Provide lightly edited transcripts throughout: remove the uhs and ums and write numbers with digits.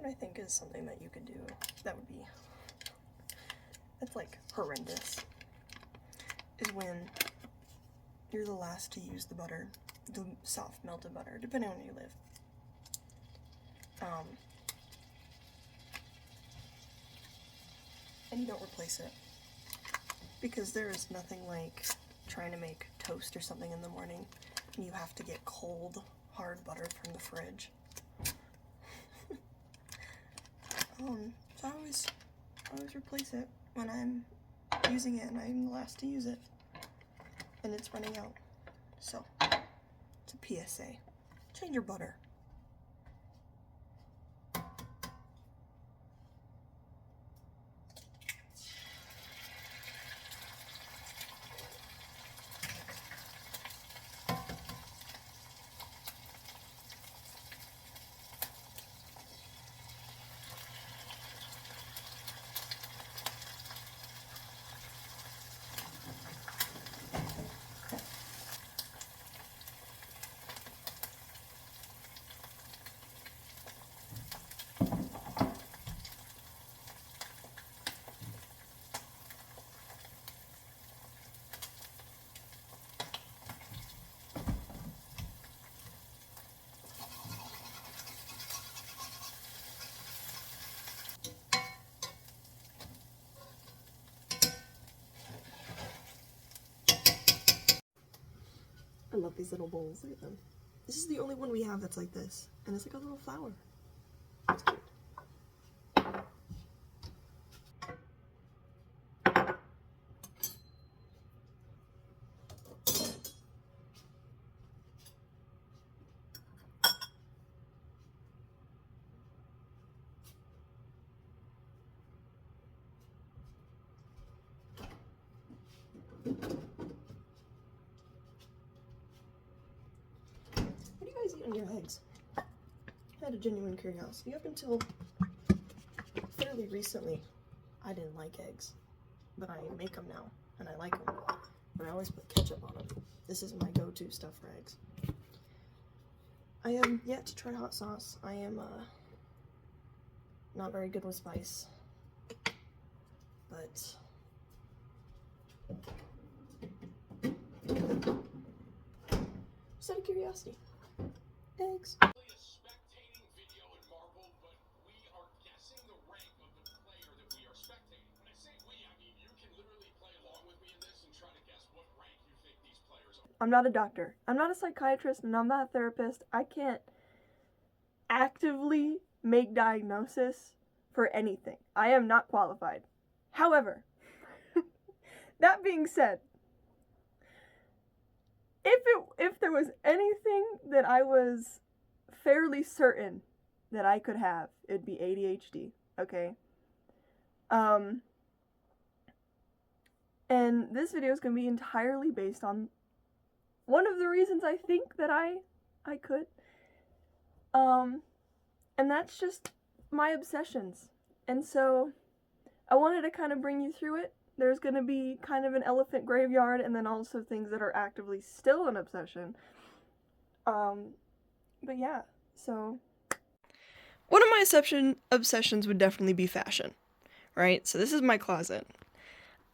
what I think is something that you could do that would be, that's like horrendous, is when you're the last to use the butter, the soft melted butter, depending on where you live. And you don't replace it. Because there is nothing like trying to make toast or something in the morning and you have to get cold, hard butter from the fridge. So I always replace it when I'm using it and I'm the last to use it. And it's running out. So, it's a PSA. Change your butter. I love these little bowls, look at them. This is the only one we have that's like this, and it's like a little flower. It's cute. What do you guys eat on your eggs? I had a genuine curiosity. Up until fairly recently, I didn't like eggs, but I make them now, and I like them. But I always put ketchup on them. This is my go-to stuff for eggs. I am yet to try hot sauce. I am not very good with spice, but just out of curiosity. Eggs. I'm not a doctor. I'm not a psychiatrist, and I'm not a therapist. I can't actively make diagnosis for anything. I am not qualified. However, that being said, if there was anything that I was fairly certain that I could have, it'd be ADHD, okay? And this video is going to be entirely based on one of the reasons I think that I could. And that's just my obsessions. And so I wanted to kind of bring you through it. There's going to be kind of an elephant graveyard, and then also things that are actively still an obsession. But yeah, so one of my obsessions would definitely be fashion, right? So this is my closet.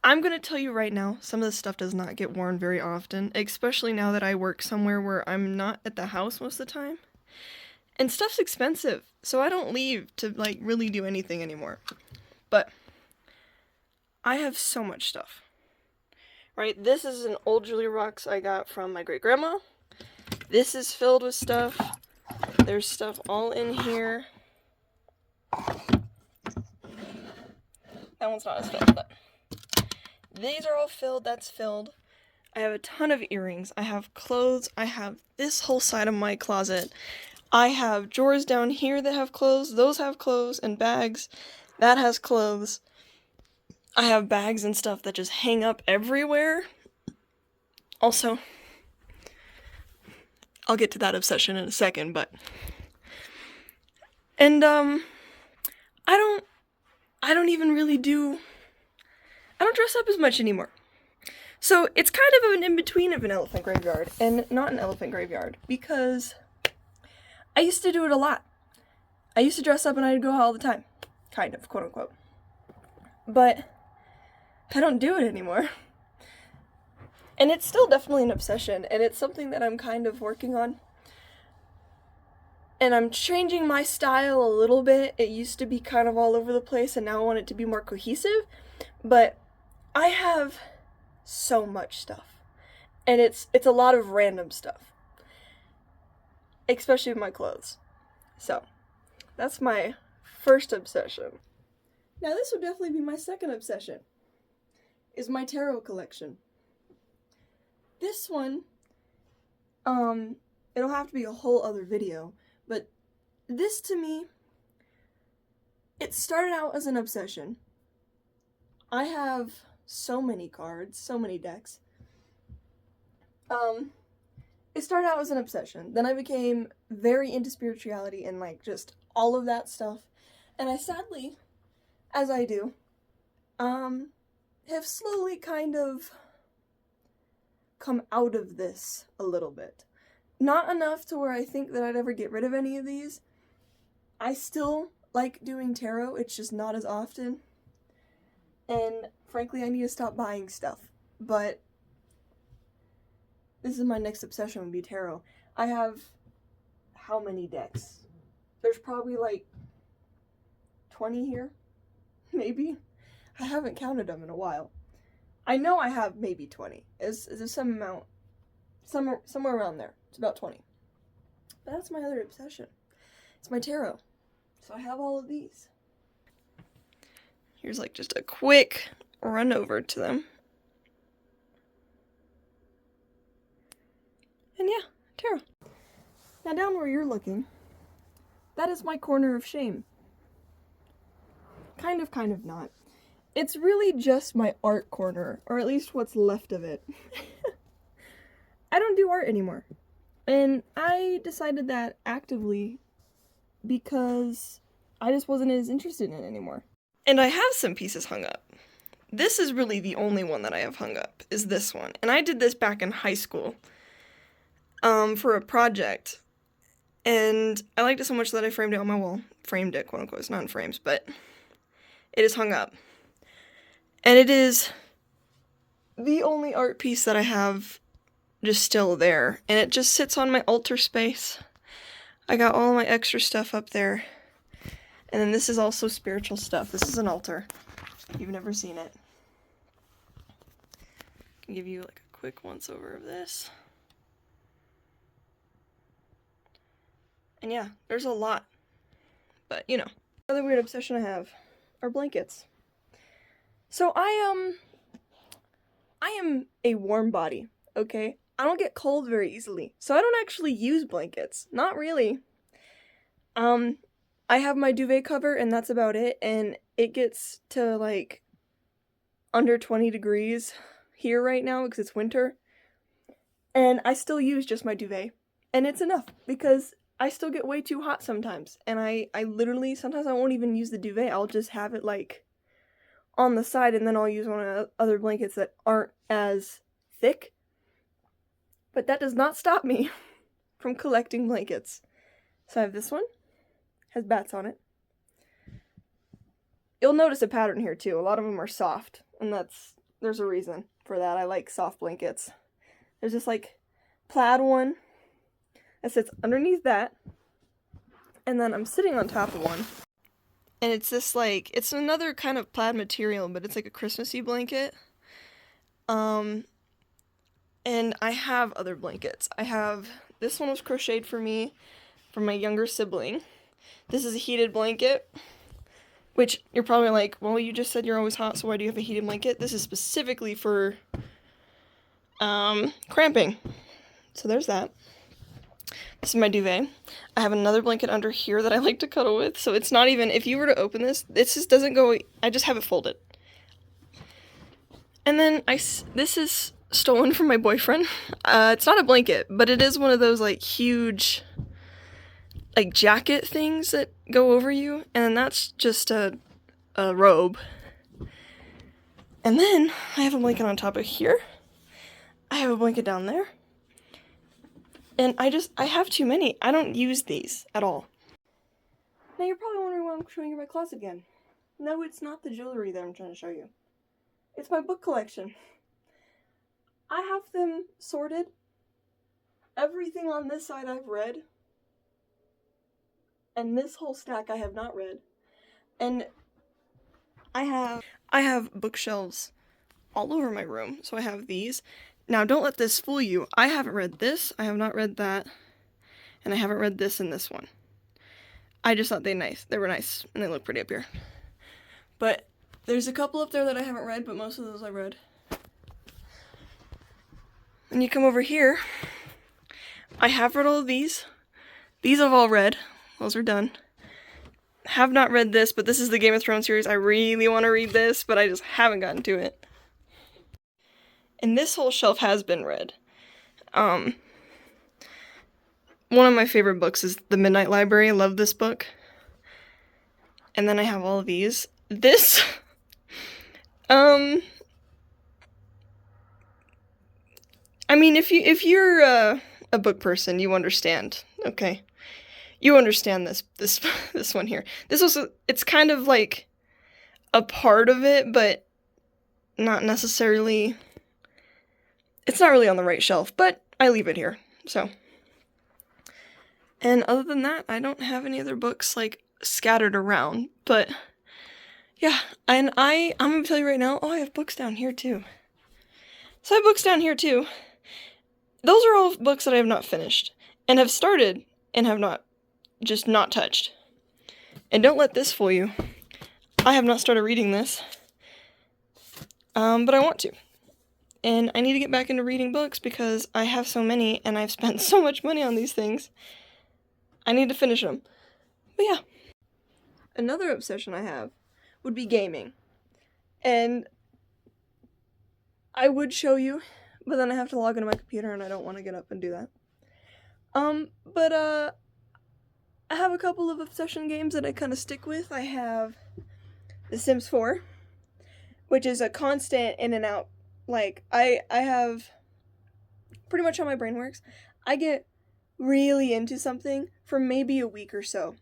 I'm going to tell you right now, some of this stuff does not get worn very often, especially now that I work somewhere where I'm not at the house most of the time. And stuff's expensive, so I don't leave to, like, really do anything anymore. But I have so much stuff, right? This is an old jewelry box I got from my great-grandma. This is filled with stuff. There's stuff all in here. That one's not as filled, but these are all filled. That's filled. I have a ton of earrings. I have clothes. I have this whole side of my closet. I have drawers down here that have clothes. Those have clothes, and bags. That has clothes. I have bags and stuff that just hang up everywhere. Also, I'll get to that obsession in a second, but and I don't even really I don't dress up as much anymore. So it's kind of an in-between of an elephant graveyard and not an elephant graveyard, because I used to do it a lot. I used to dress up and I'd go out all the time. Kind of, quote unquote. But I don't do it anymore. And it's still definitely an obsession, and it's something that I'm kind of working on. And I'm changing my style a little bit. It used to be kind of all over the place, and now I want it to be more cohesive. But I have so much stuff. And it's a lot of random stuff. Especially with my clothes. So, that's my first obsession. Now this would definitely be my second obsession. Is my tarot collection. This one, it'll have to be a whole other video, but this to me, it started out as an obsession. I have so many cards, so many decks. It started out as an obsession. Then I became very into spirituality and like just all of that stuff. And I sadly, as I do, have slowly kind of come out of this a little bit. Not enough to where I think that I'd ever get rid of any of these. I still like doing tarot, it's just not as often. And frankly, I need to stop buying stuff. But this is my next obsession, would be tarot. I have how many decks? There's probably like 20 here, maybe. I haven't counted them in a while. I know I have maybe 20. Is some amount, somewhere around there. It's about 20. But that's my other obsession. It's my tarot. So I have all of these. Here's like just a quick run over to them. And yeah, tarot. Now down where you're looking, that is my corner of shame. Kind of not. It's really just my art corner, or at least what's left of it. I don't do art anymore. And I decided that actively because I just wasn't as interested in it anymore. And I have some pieces hung up. This is really the only one that I have hung up, is this one. And I did this back in high school for a project. And I liked it so much that I framed it on my wall. Framed it, quote unquote. It's not in frames, but it is hung up. And it is the only art piece that I have just still there. And it just sits on my altar space. I got all my extra stuff up there. And then this is also spiritual stuff. This is an altar. If you've never seen it. I can give you like a quick once over of this. And yeah, there's a lot. But, you know. Another weird obsession I have are blankets. So I am a warm body, okay? I don't get cold very easily. So I don't actually use blankets. Not really. I have my duvet cover and that's about it, and it gets to like under 20 degrees here right now because it's winter. And I still use just my duvet. And it's enough because I still get way too hot sometimes. And I literally, sometimes I won't even use the duvet. I'll just have it like on the side, and then I'll use one of the other blankets that aren't as thick. But that does not stop me from collecting blankets. So I have this one. Has bats on it. You'll notice a pattern here too. A lot of them are soft, and there's a reason for that. I like soft blankets. There's this like plaid one that sits underneath that, and then I'm sitting on top of one. And it's this like, it's another kind of plaid material, but it's like a Christmassy blanket. And I have other blankets. I have, this one was crocheted for me from my younger sibling. This is a heated blanket, which you're probably like, well, you just said you're always hot, so why do you have a heated blanket? This is specifically for cramping. So there's that. This is my duvet. I have another blanket under here that I like to cuddle with, so it's not even, if you were to open this, this just doesn't go, I just have it folded. And then this is stolen from my boyfriend. It's not a blanket, but it is one of those like huge like jacket things that go over you, and that's just a robe. And then I have a blanket on top of here. I have a blanket down there. And I have too many. I don't use these at all. Now you're probably wondering why I'm showing you my closet again. No, it's not the jewelry that I'm trying to show you. It's my book collection. I have them sorted. Everything on this side I've read. And this whole stack I have not read. And I have bookshelves all over my room. So I have these. Now don't let this fool you. I haven't read this, I have not read that, and I haven't read this and this one. I just thought they were nice, and they look pretty up here. But there's a couple up there that I haven't read, but most of those I read. And you come over here, I have read all of these. These I've all read. Those are done. Have not read this, but this is the Game of Thrones series. I really want to read this, but I just haven't gotten to it. And this whole shelf has been read. One of my favorite books is The Midnight Library. I love this book. And then I have all of these. This, I mean, if you're a book person, you understand, okay? You understand this one here. It's kind of like a part of it, but not necessarily. It's not really on the right shelf, but I leave it here, so. And other than that, I don't have any other books, like, scattered around, but, yeah, and I'm gonna tell you right now, I have books down here, too. So I have books down here, too. Those are all books that I have not finished, and have started, and have not touched. And don't let this fool you. I have not started reading this, but I want to. And I need to get back into reading books because I have so many and I've spent so much money on these things. I need to finish them. But yeah. Another obsession I have would be gaming. And I would show you, but then I have to log into my computer and I don't want to get up and do that. But I have a couple of obsession games that I kind of stick with. I have The Sims 4, which is a constant in and out. Like, I have pretty much how my brain works. I get really into something for maybe a week or so,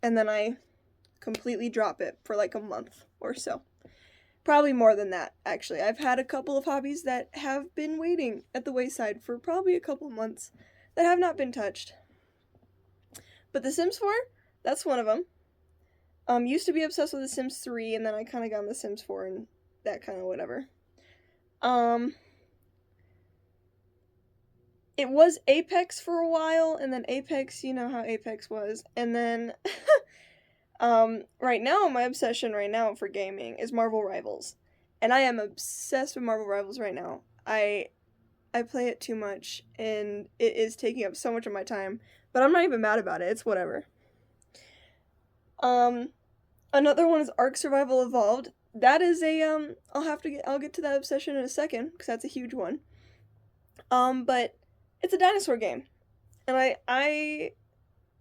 and then I completely drop it for like a month or so. Probably more than that, actually. I've had a couple of hobbies that have been waiting at the wayside for probably a couple of months that have not been touched. But The Sims 4, that's one of them. Used to be obsessed with The Sims 3, and then I kind of got on The Sims 4 and that kind of whatever. It was Apex for a while, and then Apex, you know how Apex was, and then, right now, my obsession right now for gaming is Marvel Rivals, and I am obsessed with Marvel Rivals right now. I play it too much, and it is taking up so much of my time, but I'm not even mad about it, it's whatever. Another one is Ark Survival Evolved. That is a, I'll get to that obsession in a second, because that's a huge one. But it's a dinosaur game. And I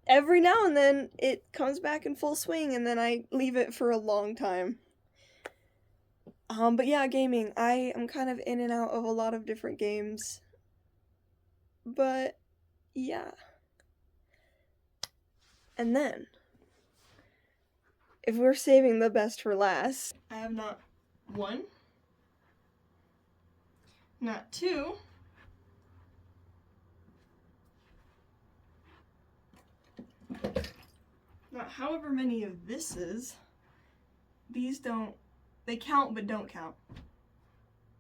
every now and then, it comes back in full swing, and then I leave it for a long time. But yeah, gaming. I am kind of in and out of a lot of different games. But, yeah. And then, if we're saving the best for last, I have not one, not two, not however many of this is. These they count but don't count.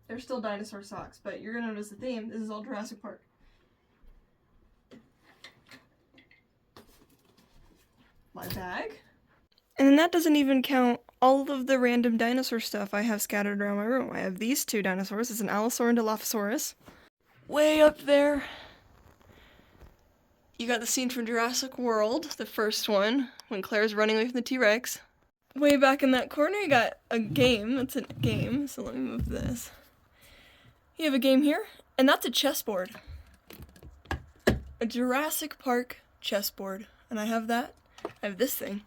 They're still dinosaur socks, but you're gonna notice the theme. This is all Jurassic Park. My bag. And then that doesn't even count all of the random dinosaur stuff I have scattered around my room. I have these two dinosaurs. It's an Allosaur and Dilophosaurus. Way up there, you got the scene from Jurassic World, the first one, when Claire's running away from the T-Rex. Way back in that corner, you got a game. That's a game, so let me move this. You have a game here, and that's a chessboard. A Jurassic Park chessboard. And I have that. I have this thing.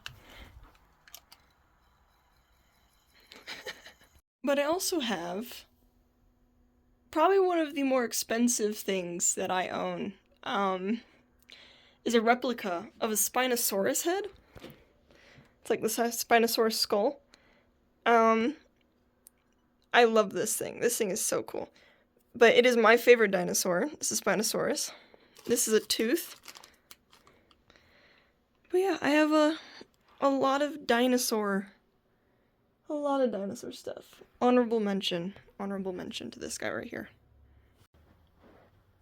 But I also have probably one of the more expensive things that I own, is a replica of a Spinosaurus head. It's like the Spinosaurus skull. I love this thing. This thing is so cool. But it is my favorite dinosaur. This is Spinosaurus. This is a tooth. But yeah, I have a lot of dinosaur stuff. Honorable mention to this guy right here.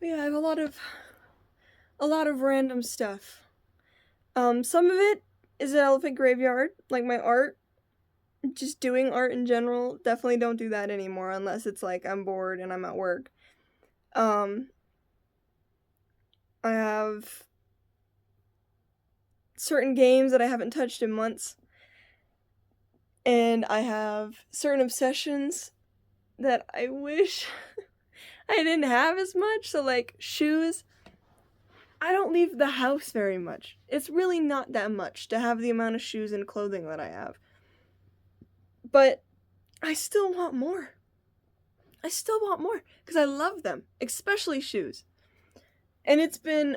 But yeah, I have a lot of random stuff. Some of it is an elephant graveyard, like my art. Just doing art in general. Definitely don't do that anymore unless it's like I'm bored and I'm at work. I have certain games that I haven't touched in months. And I have certain obsessions that I wish I didn't have as much. So like shoes. I don't leave the house very much. It's really not that much to have the amount of shoes and clothing that I have. But I still want more. Because I love them, especially shoes. And it's been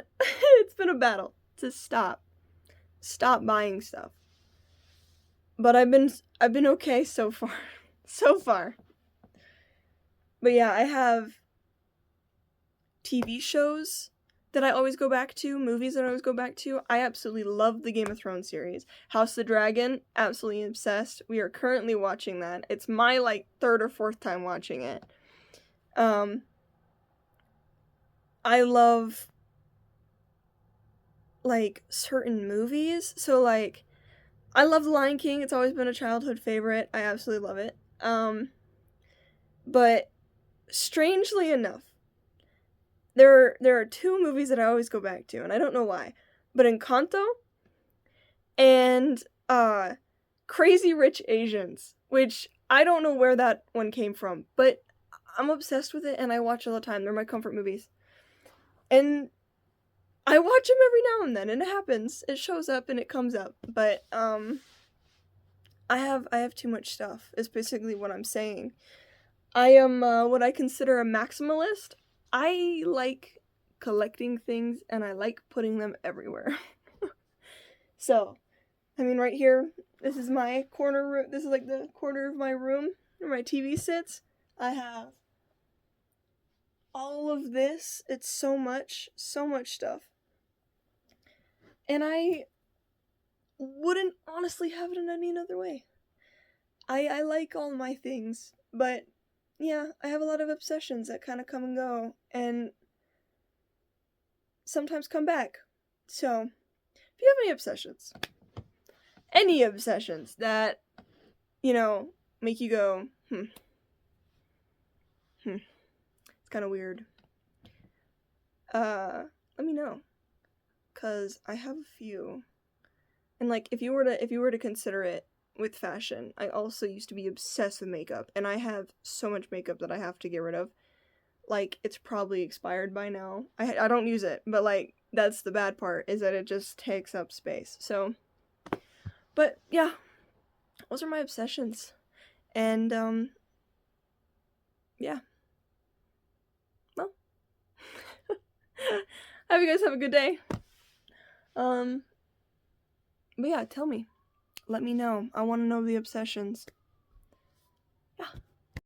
a battle to stop buying stuff. But I've been okay so far. So far. But yeah, I have TV shows that I always go back to, movies that I always go back to. I absolutely love the Game of Thrones series. House of the Dragon, absolutely obsessed. We are currently watching that. It's my like third or fourth time watching it. I love like certain movies. So like I love The Lion King. It's always been a childhood favorite. I absolutely love it. But strangely enough, there are two movies that I always go back to, and I don't know why. But Encanto and Crazy Rich Asians, which I don't know where that one came from, but I'm obsessed with it and I watch all the time. They're my comfort movies. And I watch them every now and then, and it happens. It shows up and it comes up. But I have too much stuff, is basically what I'm saying. I am what I consider a maximalist. I like collecting things and I like putting them everywhere. So, I mean, right here, this is my corner room. This is like the corner of my room where my TV sits. I have all of this. It's so much stuff. And I wouldn't honestly have it in any other way. I like all my things, but yeah, I have a lot of obsessions that kind of come and go, and sometimes come back. So, if you have any obsessions that, you know, make you go, it's kind of weird, let me know, because I have a few. And like, if you were to consider it with fashion, I also used to be obsessed with makeup, and I have so much makeup that I have to get rid of. Like, it's probably expired by now. I don't use it, but like, that's the bad part, is that it just takes up space. So, but yeah, those are my obsessions. And yeah. Well, I hope you guys have a good day. But yeah, tell me. Let me know. I want to know the obsessions.